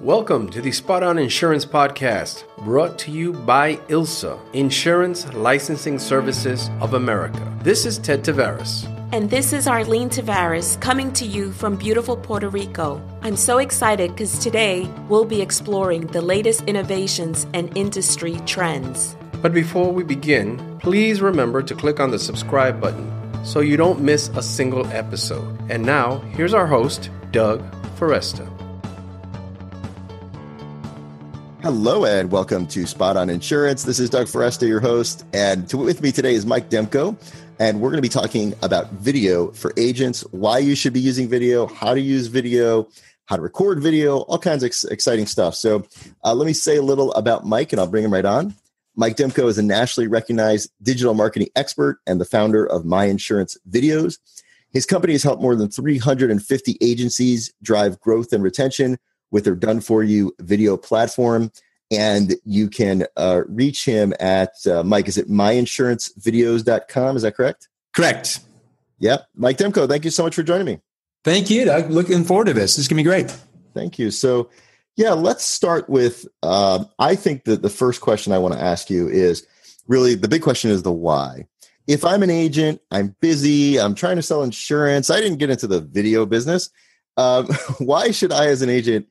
Welcome to the Spot On Insurance Podcast, brought to you by ILSA, Insurance Licensing Services of America. This is Ted Tavares. And this is Arlene Tavares, coming to you from beautiful Puerto Rico. I'm so excited because today we'll be exploring the latest innovations and industry trends. But before we begin, please remember to click on the subscribe button so you don't miss a single episode. And now, here's our host, Doug Foresta. Hello and welcome to Spot On Insurance. This is Doug Foresta, your host, and with me today is Mike Demko, and we're going to be talking about video for agents, why you should be using video, how to use video, how to record video, all kinds of exciting stuff. So let me say a little about Mike, and I'll bring him right on. Mike Demko is a nationally recognized digital marketing expert and the founder of My Insurance Videos. His company has helped more than 350 agencies drive growth and retention with their done-for-you video platform. And you can reach him at, Mike, is it myinsurancevideos.com? Is that correct? Correct. Yeah. Mike Demko, thank you so much for joining me. Thank you, Doug. Looking forward to this. This is going to be great. Thank you. So, yeah, let's start with, I think that the first question I want to ask you is really, the big question is the why. If I'm an agent, I'm busy, I'm trying to sell insurance, I didn't get into the video business. Why should I, as an agent,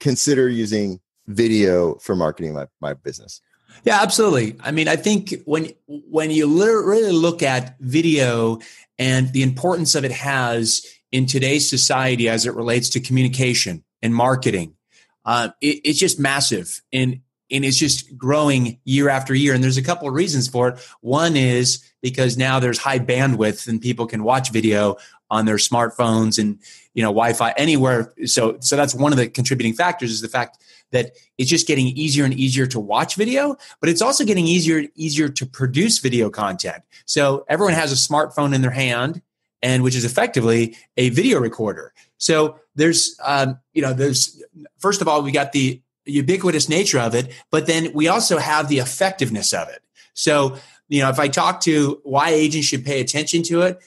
consider using video for marketing my business? Yeah, absolutely. I mean, I think when you really look at video and the importance of it has in today's society as it relates to communication and marketing, it's just massive and it's just growing year after year. And there's a couple of reasons for it. One is because now there's high bandwidth and people can watch video on their smartphones and, Wi-Fi anywhere. So that's one of the contributing factors, is the fact that it's just getting easier and easier to watch video, but it's also getting easier and easier to produce video content. So everyone has a smartphone in their hand, and which is effectively a video recorder. So there's first of all, we got the ubiquitous nature of it, but then we also have the effectiveness of it. So, if I talk to why agents should pay attention to it,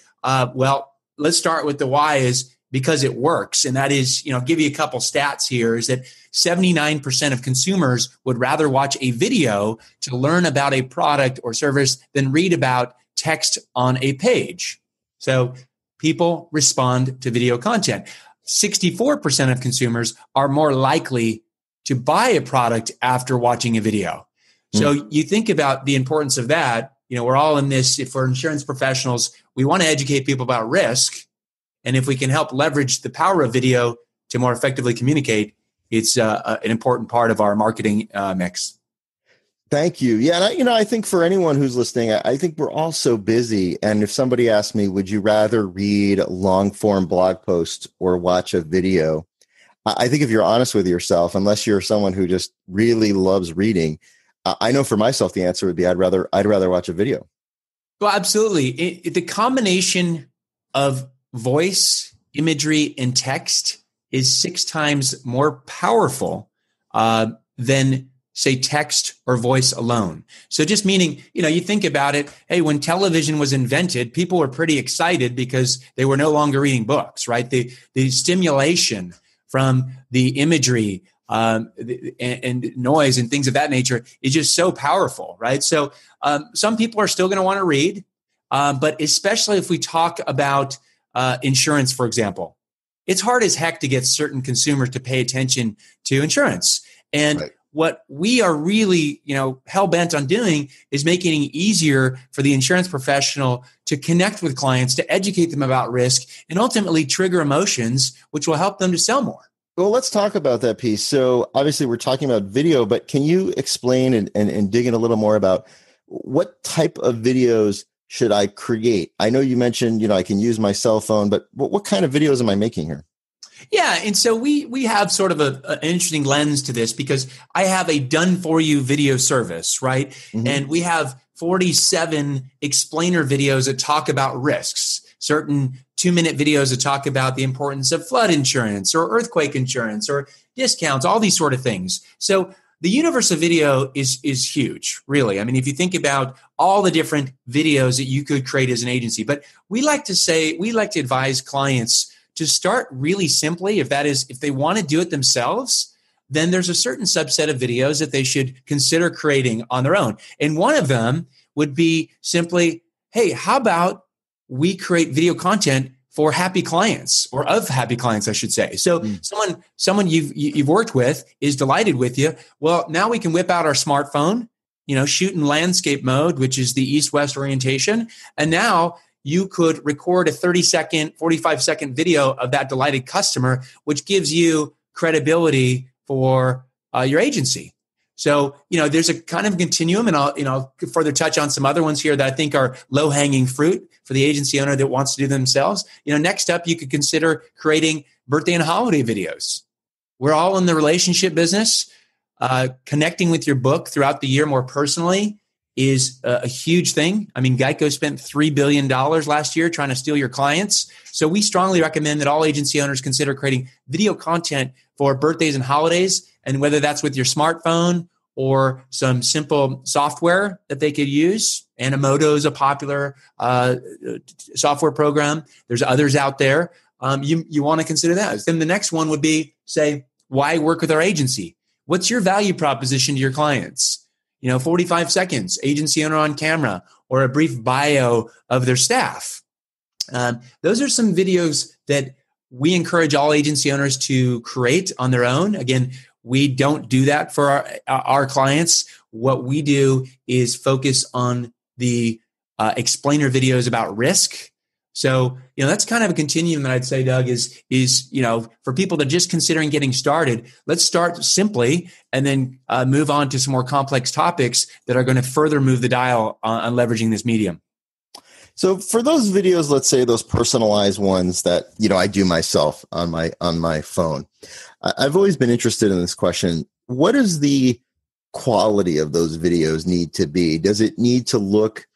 let's start with the why is because it works. And that is, give you a couple stats here, is that 79% of consumers would rather watch a video to learn about a product or service than read about text on a page. So people respond to video content. 64% of consumers are more likely to buy a product after watching a video. So you think about the importance of that. We're all in this, if we're insurance professionals, we want to educate people about risk. And if we can help leverage the power of video to more effectively communicate, it's an important part of our marketing mix. Thank you. Yeah. And I think for anyone who's listening, I think we're all so busy. And if somebody asked me, would you rather read long form blog posts or watch a video? I think if you're honest with yourself, unless you're someone who just really loves reading, I know for myself, the answer would be I'd rather watch a video. Well, absolutely. The combination of voice, imagery, and text is 6 times more powerful than, say, text or voice alone. So just meaning, you think about it, hey, when television was invented, people were pretty excited because they were no longer reading books, right? The stimulation from the imagery and noise and things of that nature is just so powerful, right? So some people are still going to want to read, but especially if we talk about insurance, for example, it's hard as heck to get certain consumers to pay attention to insurance. And right. What we are really, hell-bent on doing is making it easier for the insurance professional to connect with clients, to educate them about risk, and ultimately trigger emotions, which will help them to sell more. Well, let's talk about that piece. So obviously we're talking about video, but can you explain and dig in a little more about what type of videos should I create? I know you mentioned, I can use my cell phone, but what kind of videos am I making here? Yeah. And so we have sort of an interesting lens to this because I have a done-for-you video service, right? Mm-hmm. And we have 47 explainer videos that talk about risks, certain 2-minute videos that talk about the importance of flood insurance or earthquake insurance or discounts, all these sort of things. So the universe of video is huge, really. I mean, if you think about all the different videos that you could create as an agency, but we like to advise clients to start really simply, if they want to do it themselves, then there's a certain subset of videos that they should consider creating on their own. And one of them would be simply, hey, how about we create video content for happy clients, or of happy clients, I should say. So someone you've worked with is delighted with you. Well, now we can whip out our smartphone, shoot in landscape mode, which is the east-west orientation. And now you could record a 30-second, 45-second video of that delighted customer, which gives you credibility for your agency. So, there's a kind of continuum, and I'll further touch on some other ones here that I think are low-hanging fruit for the agency owner that wants to do themselves. Next up, you could consider creating birthday and holiday videos. We're all in the relationship business. Connecting with your book throughout the year more personally is a huge thing. I mean, Geico spent $3 billion last year trying to steal your clients. So we strongly recommend that all agency owners consider creating video content for birthdays and holidays, and whether that's with your smartphone or some simple software that they could use. Animoto is a popular software program. There's others out there. You want to consider that. Then the next one would be, say, why work with our agency? What's your value proposition to your clients? 45 seconds, agency owner on camera, or a brief bio of their staff. Those are some videos that we encourage all agency owners to create on their own. Again, we don't do that for our clients. What we do is focus on the explainer videos about risk. So, that's kind of a continuum that I'd say, Doug, is for people that are just considering getting started, let's start simply and then move on to some more complex topics that are going to further move the dial on leveraging this medium. So for those videos, let's say those personalized ones that, I do myself on my phone, I've always been interested in this question. What does the quality of those videos need to be? Does it need to look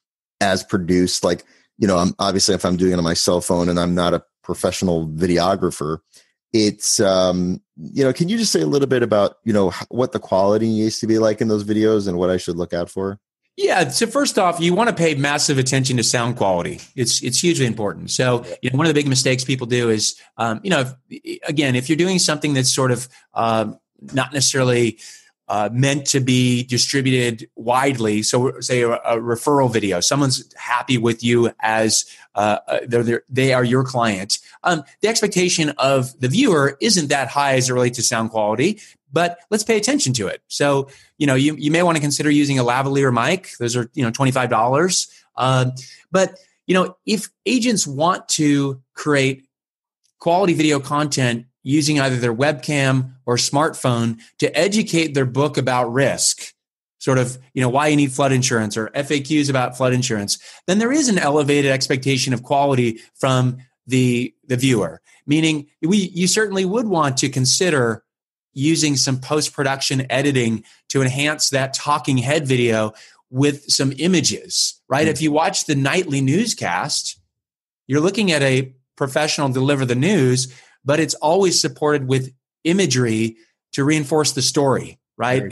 as produced? Like, I'm obviously, if I'm doing it on my cell phone and I'm not a professional videographer, it's, can you just say a little bit about, what the quality needs to be like in those videos and what I should look out for? Yeah. So first off, you want to pay massive attention to sound quality. It's hugely important. So, one of the big mistakes people do is, if you're doing something that's sort of not necessarily meant to be distributed widely. So say a referral video, someone's happy with you as they are your client. The expectation of the viewer isn't that high as it relates to sound quality, but let's pay attention to it. So, you may want to consider using a lavalier mic. Those are, $25. But, if agents want to create quality video content using either their webcam or smartphone to educate their book about risk, sort of, why you need flood insurance or FAQs about flood insurance, then there is an elevated expectation of quality from the viewer, meaning you certainly would want to consider using some post-production editing to enhance that talking head video with some images, right? If you watch the nightly newscast, you're looking at a professional deliver the news, but it's always supported with imagery to reinforce the story, right?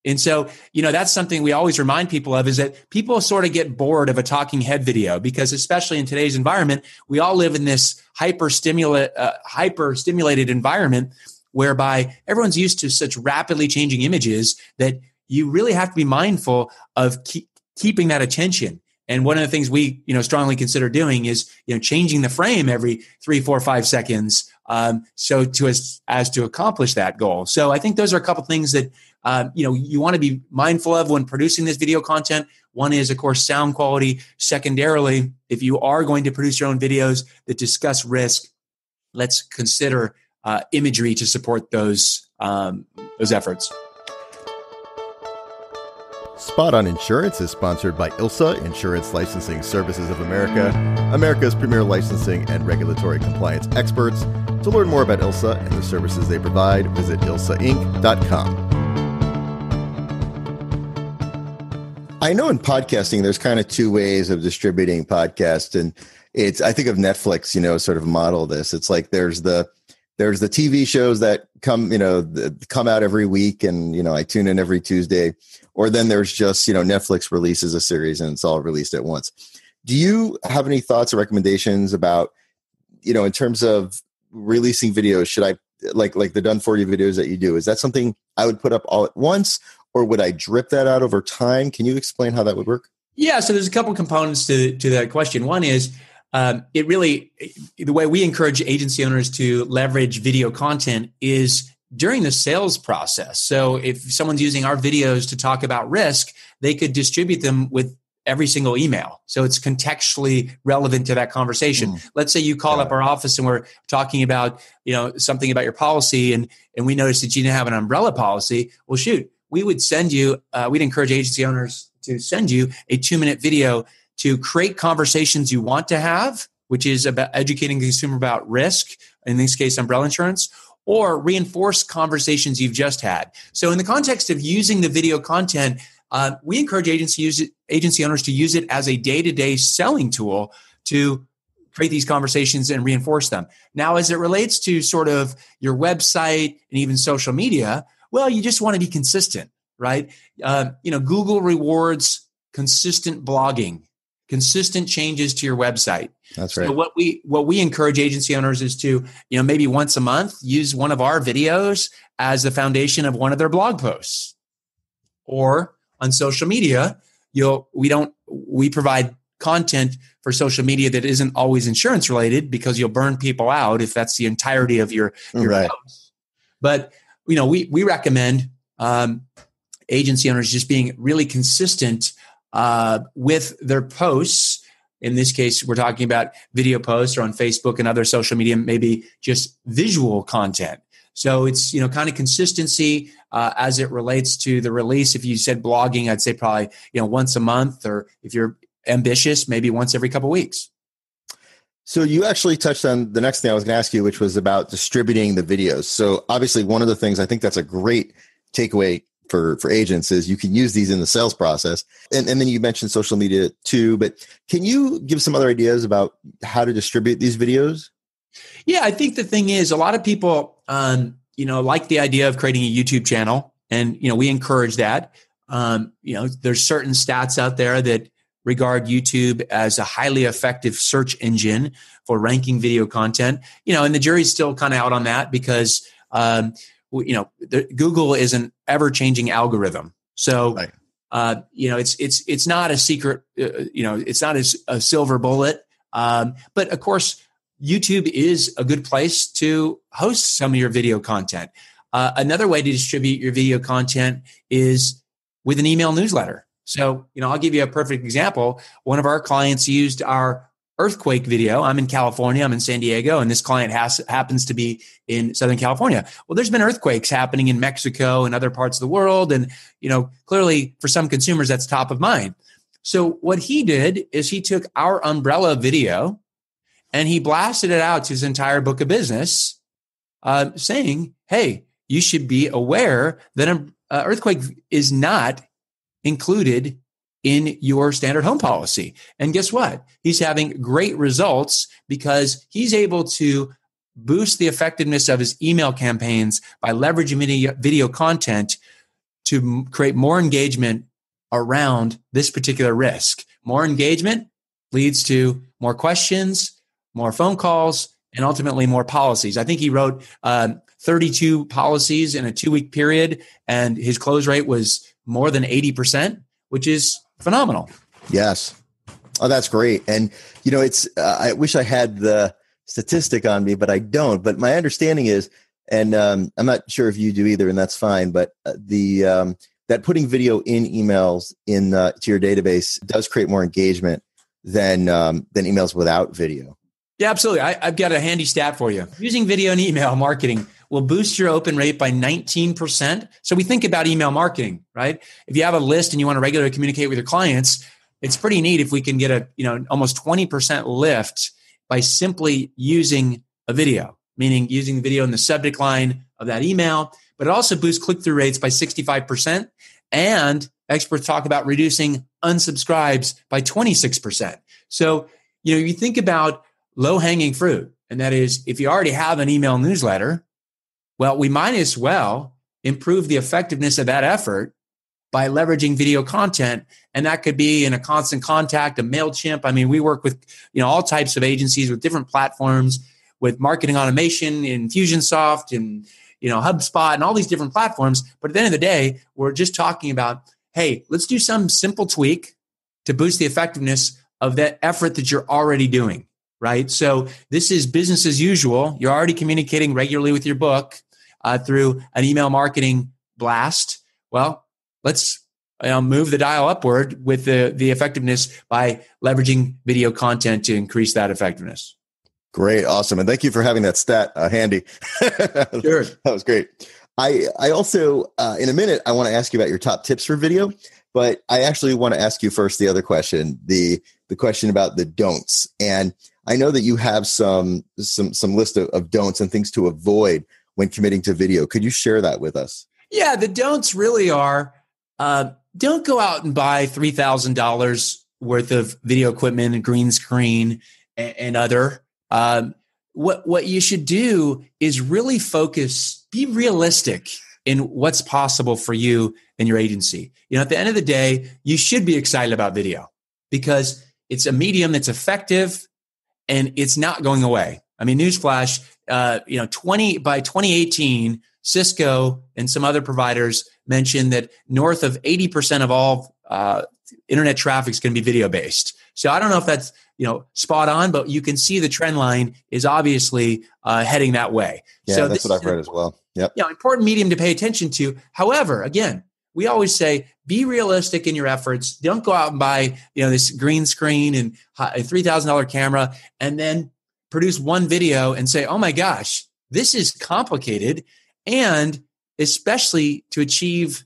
And so, that's something we always remind people of, is that people sort of get bored of a talking head video because, especially in today's environment, we all live in this hyper stimulated environment whereby everyone's used to such rapidly changing images that you really have to be mindful of keeping that attention. And one of the things we, strongly consider doing is, changing the frame every 3, 4, 5 seconds. So as to accomplish that goal. So I think those are a couple things that, you want to be mindful of when producing this video content. One is, of course, sound quality. Secondarily, if you are going to produce your own videos that discuss risk, let's consider imagery to support those efforts. Spot On Insurance is sponsored by ILSA, Insurance Licensing Services of America, America's premier licensing and regulatory compliance experts. To learn more about ILSA and the services they provide, visit ilsainc.com. I know in podcasting, there's kind of two ways of distributing podcasts. And I think of Netflix, sort of model this. It's like there's the TV shows that come out every week and, I tune in every Tuesday. Or then there's just, Netflix releases a series and it's all released at once. Do you have any thoughts or recommendations about, in terms of releasing videos, should I like the done for you videos that you do? Is that something I would put up all at once, or would I drip that out over time? Can you explain how that would work? Yeah, so there's a couple components to that question. One is the way we encourage agency owners to leverage video content is during the sales process. So if someone's using our videos to talk about risk, they could distribute them with every single email. So it's contextually relevant to that conversation. Let's say you call up our office and we're talking about, something about your policy and we noticed that you didn't have an umbrella policy. Well, shoot, we would send you, we'd encourage agency owners to send you a 2-minute video to create conversations you want to have, which is about educating the consumer about risk, in this case, umbrella insurance, or reinforce conversations you've just had. So in the context of using the video content, we encourage agency owners to use it as a day-to-day selling tool to create these conversations and reinforce them. Now, as it relates to sort of your website and even social media, well, you just want to be consistent, right? Google rewards consistent blogging, consistent changes to your website. That's right. So what we encourage agency owners is to, maybe once a month, use one of our videos as the foundation of one of their blog posts. Or on social media, we provide content for social media that isn't always insurance related because you'll burn people out if that's the entirety of your post. But we recommend agency owners just being really consistent with their posts. In this case, we're talking about video posts or on Facebook and other social media, maybe just visual content. So it's, kind of consistency as it relates to the release. If you said blogging, I'd say probably, once a month, or if you're ambitious, maybe once every couple of weeks. So you actually touched on the next thing I was going to ask you, which was about distributing the videos. So obviously one of the things I think that's a great takeaway for agents is you can use these in the sales process. And then you mentioned social media too, but can you give some other ideas about how to distribute these videos? Yeah, I think the thing is a lot of people, like the idea of creating a YouTube channel, and, we encourage that. There's certain stats out there that regard YouTube as a highly effective search engine for ranking video content, and the jury's still kind of out on that because, Google is an ever-changing algorithm. So, right. It's not a secret, it's not a silver bullet. But of course, YouTube is a good place to host some of your video content. Another way to distribute your video content is with an email newsletter. So, I'll give you a perfect example. One of our clients used our earthquake video. I'm in California, I'm in San Diego, and this client happens to be in Southern California. Well, there's been earthquakes happening in Mexico and other parts of the world. And, clearly for some consumers, that's top of mind. So what he did is he took our umbrella video and he blasted it out to his entire book of business, saying, hey, you should be aware that an earthquake is not included in your standard home policy. And guess what? He's having great results because he's able to boost the effectiveness of his email campaigns by leveraging video content to create more engagement around this particular risk. More engagement leads to more questions, more phone calls, and ultimately more policies. I think he wrote 32 policies in a 2-week period, and his close rate was more than 80%, which is phenomenal. Yes. Oh, that's great. And, it's, I wish I had the statistic on me, but I don't. But my understanding is, and I'm not sure if you do either, and that's fine, but that putting video in emails to your database does create more engagement than emails without video. Yeah, absolutely. I've got a handy stat for you. Using video and email marketing will boost your open rate by 19%. So we think about email marketing, right? If you have a list and you want to regularly communicate with your clients, it's pretty neat if we can get almost 20% lift by simply using a video, meaning using the video in the subject line of that email. But it also boosts click-through rates by 65%. And experts talk about reducing unsubscribes by 26%. So, you think about low-hanging fruit. And that is, if you already have an email newsletter, well, we might as well improve the effectiveness of that effort by leveraging video content. And that could be in a Constant Contact, a MailChimp. I mean, we work with, all types of agencies with different platforms. with marketing automation in Infusionsoft and, HubSpot and all these different platforms. But at the end of the day, we're just talking about, hey, let's do some simple tweak to boost the effectiveness of that effort that you're already doing, right? So this is business as usual. You're already communicating regularly with your book through an email marketing blast. Well, let's move the dial upward with the effectiveness by leveraging video content to increase that effectiveness. Great. Awesome. And thank you for having that stat handy. Sure. That was great. I also, in a minute, I want to ask you about your top tips for video, but I actually want to ask you first the other question, the question about the don'ts. And I know that you have some list of don'ts and things to avoid when committing to video. Could you share that with us? Yeah, the don'ts really are, don't go out and buy $3,000 worth of video equipment and green screen and other. What you should do is really focus, be realistic in what's possible for you and your agency. At the end of the day, you should be excited about video because it's a medium that's effective and it's not going away. I mean, newsflash, by 2018, Cisco and some other providers mentioned that north of 80% of all internet traffic is going to be video based. So I don't know if that's spot on, but you can see the trend line is obviously heading that way. Yeah, so that's what I've read as well. Yep. Important medium to pay attention to. However, again, we always say be realistic in your efforts. Don't go out and buy this green screen and a $3,000 camera and then produce one video and say, oh my gosh, this is complicated. And especially to achieve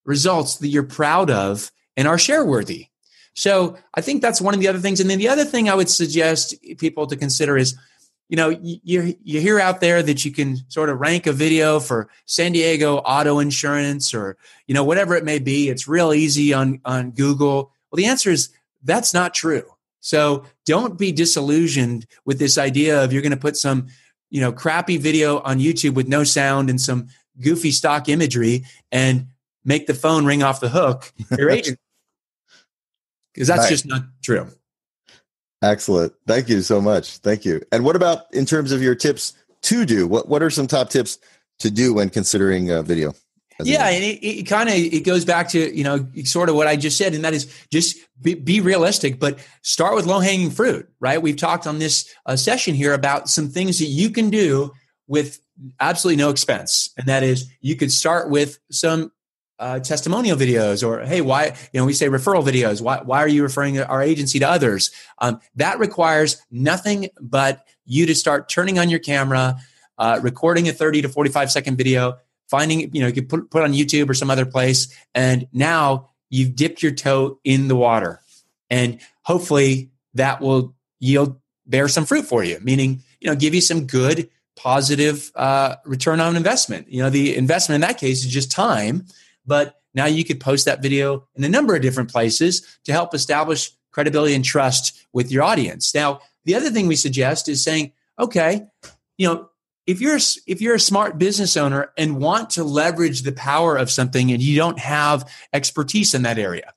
results that you're proud of and are share worthy. So I think that's one of the other things. And then the other thing I would suggest people to consider is, you hear out there that you can sort of rank a video for San Diego auto insurance or, whatever it may be. It's real easy on Google. Well, the answer is that's not true. So don't be disillusioned with this idea of you're going to put some, crappy video on YouTube with no sound and some goofy stock imagery and make the phone ring off the hook for your agent. Because that's just not true. Excellent. Thank you so much. Thank you. And what about in terms of your tips to do? What are some top tips to do when considering video? Yeah, and it goes back to sort of what I just said, and that is just be realistic, but start with low hanging fruit. Right? We've talked on this session here about some things that you can do with absolutely no expense, and that is you could start with some testimonial videos, or hey, why we say referral videos. Why are you referring our agency to others? That requires nothing but you to start turning on your camera, recording a 30 to 45 second video, finding you could put on YouTube or some other place, and now you've dipped your toe in the water, and hopefully that will bear some fruit for you. Meaning, give you some good positive return on investment. The investment in that case is just time. But now you could post that video in a number of different places to help establish credibility and trust with your audience. Now, the other thing we suggest is saying, okay, if you're a smart business owner and want to leverage the power of something and you don't have expertise in that area,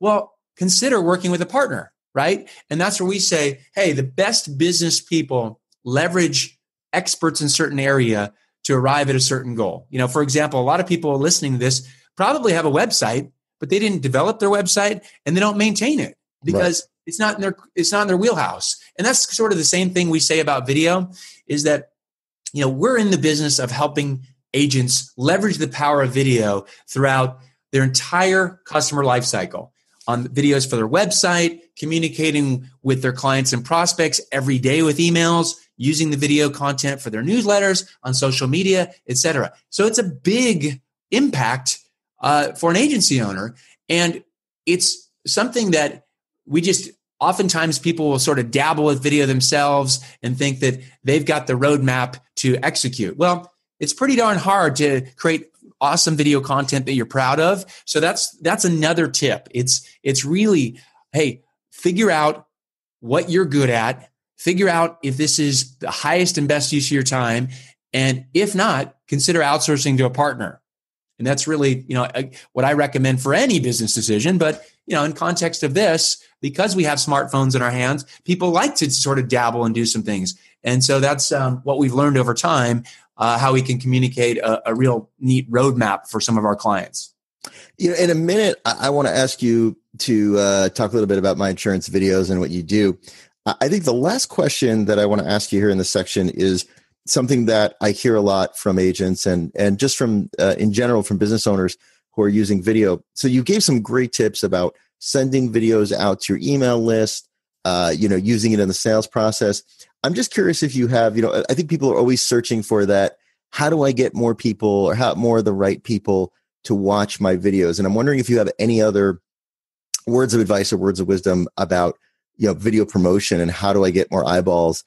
well, consider working with a partner, right? And that's where we say, hey, the best business people leverage experts in certain area to arrive at a certain goal. For example, a lot of people listening to this probably have a website, but they didn't develop their website and they don't maintain it because it's not in their wheelhouse. And that's sort of the same thing we say about video is that, we're in the business of helping agents leverage the power of video throughout their entire customer lifecycle on videos for their website, communicating with their clients and prospects every day with emails, using the video content for their newsletters, on social media, et cetera. So it's a big impact for an agency owner. And it's something that we just oftentimes people will sort of dabble with video themselves and think that they've got the roadmap to execute. Well, it's pretty darn hard to create awesome video content that you're proud of. So that's another tip. It's really, hey, figure out what you're good at, figure out if this is the highest and best use of your time. And if not, consider outsourcing to a partner. And that's really, what I recommend for any business decision. But, in context of this, because we have smartphones in our hands, people like to sort of dabble and do some things. And so that's what we've learned over time, how we can communicate a real neat roadmap for some of our clients. In a minute, I want to ask you to talk a little bit about My Insurance videos and what you do. I think the last question that I want to ask you here in this section is something that I hear a lot from agents and just from in general from business owners who are using video. So you gave some great tips about sending videos out to your email list, using it in the sales process. I'm just curious if you have, I think people are always searching for that. How do I get more people or how more of the right people to watch my videos? And I'm wondering if you have any other words of advice or words of wisdom about, video promotion and how do I get more eyeballs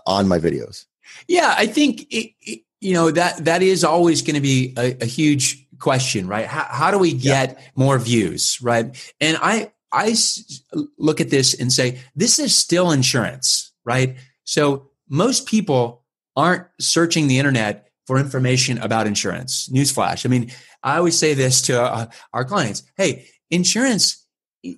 on my videos? Yeah, I think, that is always going to be a huge question, right? How do we get more views, right? And I look at this and say, this is still insurance, right? So most people aren't searching the internet for information about insurance. Newsflash. I mean, I always say this to our clients. Hey, insurance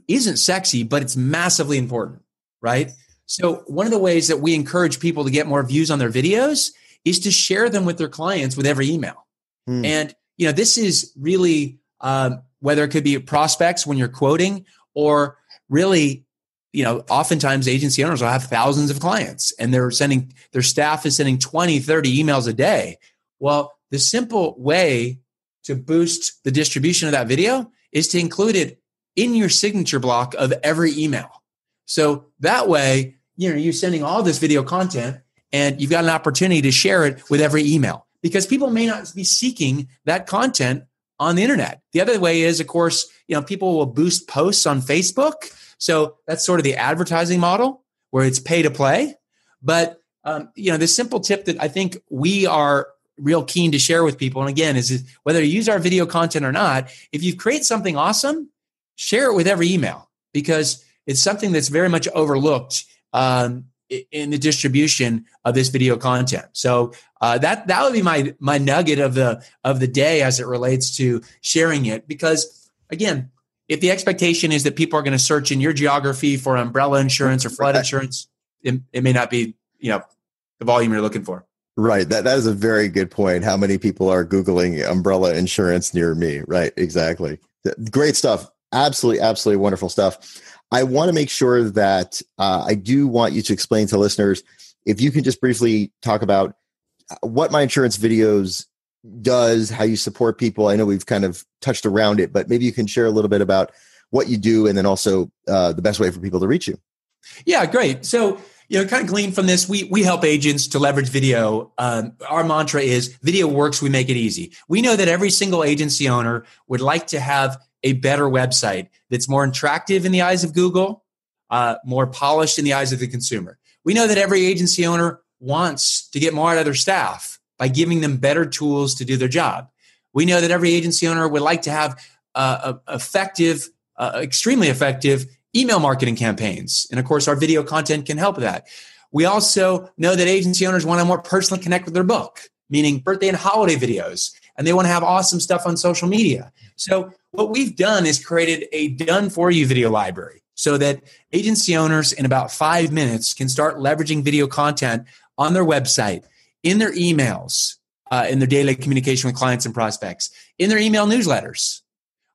isn't sexy, but it's massively important, right? So one of the ways that we encourage people to get more views on their videos is to share them with their clients with every email. And, this is really, whether it could be prospects when you're quoting or really, oftentimes agency owners will have thousands of clients and their staff is sending 20, 30 emails a day. Well, the simple way to boost the distribution of that video is to include it in your signature block of every email. So that way, you're sending all this video content and you've got an opportunity to share it with every email because people may not be seeking that content on the internet. The other way is, of course, people will boost posts on Facebook. So that's sort of the advertising model where it's pay to play. But, the simple tip that I think we are real keen to share with people, and again, is whether you use our video content or not, if you create something awesome, share it with every email because it's something that's very much overlooked in the distribution of this video content. So that would be my nugget of the day as it relates to sharing it. Because again, if the expectation is that people are going to search in your geography for umbrella insurance or flood insurance, it may not be the volume you're looking for. Right. That is a very good point. How many people are Googling umbrella insurance near me? Right. Exactly. Great stuff. Absolutely, absolutely wonderful stuff. I want to make sure that I do want you to explain to listeners, if you can just briefly talk about what My Insurance videos does, how you support people. I know we've kind of touched around it, but maybe you can share a little bit about what you do and then also the best way for people to reach you. Yeah, great. So, kind of glean from this, we help agents to leverage video. Our mantra is video works, we make it easy. We know that every single agency owner would like to have a better website that's more attractive in the eyes of Google, more polished in the eyes of the consumer. We know that every agency owner wants to get more out of their staff by giving them better tools to do their job. We know that every agency owner would like to have extremely effective email marketing campaigns. And of course, our video content can help with that. We also know that agency owners want to more personally connect with their book, meaning birthday and holiday videos, and they want to have awesome stuff on social media. So what we've done is created a done-for-you video library so that agency owners in about 5 minutes can start leveraging video content on their website, in their emails, in their daily communication with clients and prospects, in their email newsletters,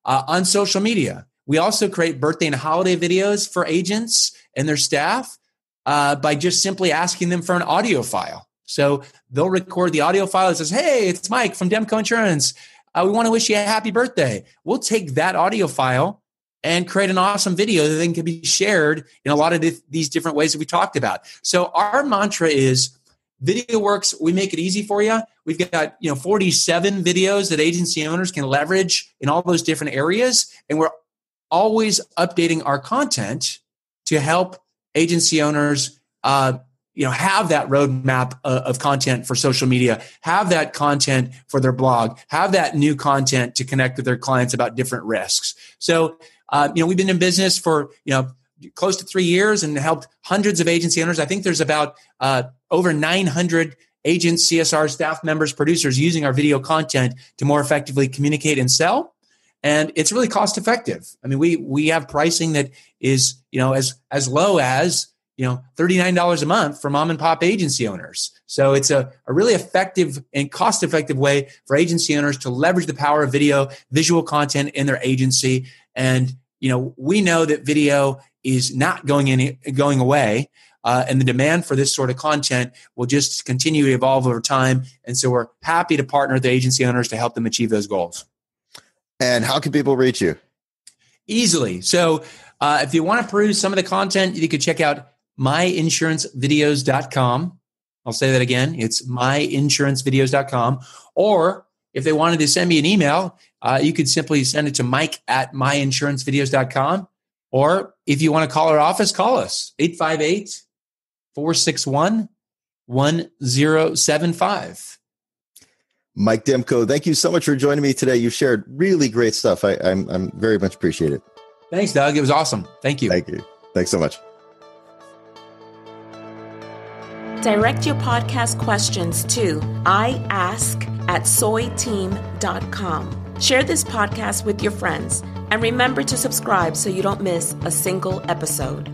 on social media. We also create birthday and holiday videos for agents and their staff by just simply asking them for an audio file. So they'll record the audio file that says, "Hey, it's Mike from Demko Insurance. We want to wish you a happy birthday." We'll take that audio file and create an awesome video that then can be shared in a lot of these different ways that we talked about. So our mantra is video works. We make it easy for you. We've got 47 videos that agency owners can leverage in all those different areas. And we're always updating our content to help agency owners have that roadmap of content for social media, have that content for their blog, have that new content to connect with their clients about different risks. So, we've been in business for, close to 3 years and helped hundreds of agency owners. I think there's about over 900 agents, CSR staff members, producers using our video content to more effectively communicate and sell. And it's really cost effective. I mean, we have pricing that is, as low as $39 a month for mom and pop agency owners. So it's a really effective and cost-effective way for agency owners to leverage the power of video, visual content in their agency. And, we know that video is not going away. And the demand for this sort of content will just continue to evolve over time. And so we're happy to partner with the agency owners to help them achieve those goals. And how can people reach you? Easily. So if you want to peruse some of the content, you could check out myinsurancvideos.com. I'll say that again. It's myinsurancvideos.com. Or if they wanted to send me an email, you could simply send it to mike@myinsurancvideos.com. Or if you want to call our office, call us 858-461-1075. Mike Demko, thank you so much for joining me today. You've shared really great stuff. I'm very much appreciate it. Thanks, Doug. It was awesome. Thank you. Thank you. Thanks so much. Direct your podcast questions to iask@soyteam.com. Share this podcast with your friends and remember to subscribe so you don't miss a single episode.